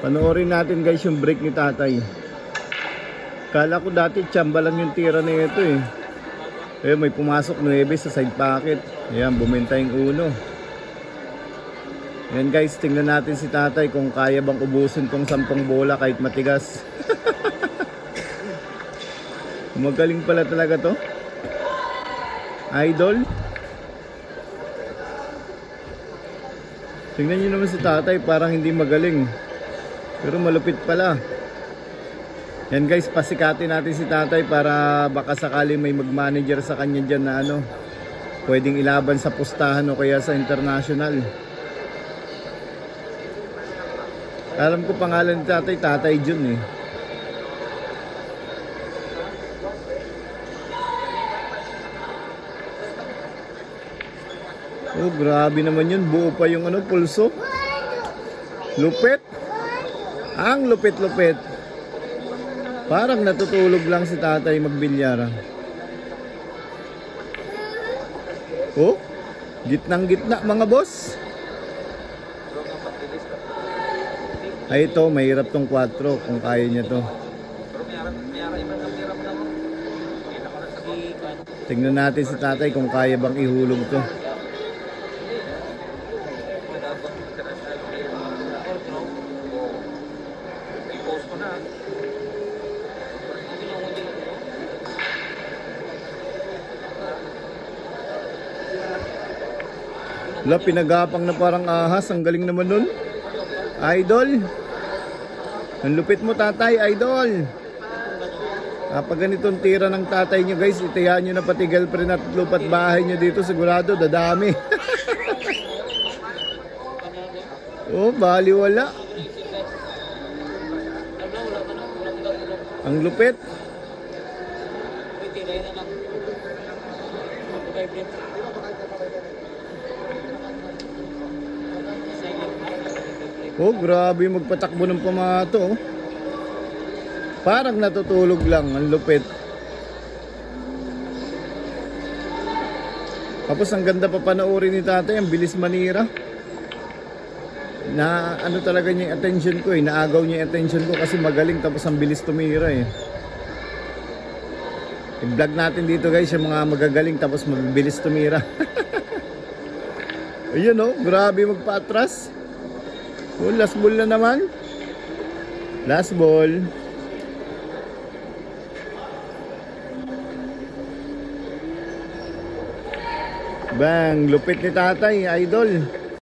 Panoorin natin guys yung break ni tatay. Kala ko dati tsamba lang yung tira na ito eh. Eh may pumasok 9 sa side pocket. Ayan, bumenta yung uno. Ayan guys, tingnan natin si tatay kung kaya bang ubusin tong 10 bola kahit matigas. Magaling pala talaga to. Idol. Tingnan nyo naman si tatay, parang hindi magaling. Pero malupit pala. Yan guys, pasikatin natin si tatay para baka sakali may mag-manager sa kanya dyan na ano, pwedeng ilaban sa pustahan o kaya sa international. Alam ko pangalan ni tatay, Tatay Jun eh. Oh, grabe naman yun. Buo pa yung ano, pulso. Lupit. Ang lupit-lupit. Parang natutulog lang si tatay magbilyara. Oh, gitnang-gitna mga boss. Ay ito, mahirap tong 4 kung kaya niya to. Tingnan natin si tatay kung kaya bang ihulog to. Wala, pinagapang na parang ahas. Ang galing naman nun. Idol. Ang lupit mo tatay, idol. Kapag ganitong tira ng tatay nyo guys, itayan nyo na pati girlfriend at lupat bahay nyo dito. Sigurado dadami. Oh, baliwala. Ang lupit. Oh, grabe magpatakbo ng pamato. Oh. Parang natutulog lang, ang lupit. Tapos ang ganda pa panoorin ni tatay, ang bilis manira. Na ano talaga niya yung attention ko eh, naagaw niya yung attention ko kasi magaling tapos ang bilis tumira eh. I-vlog natin dito guys yung mga magagaling tapos mabilis tumira. Ayun oh, grabe magpa-atras. Oh, last ball na naman. Last ball. Bang, lupit ni tatay, idol.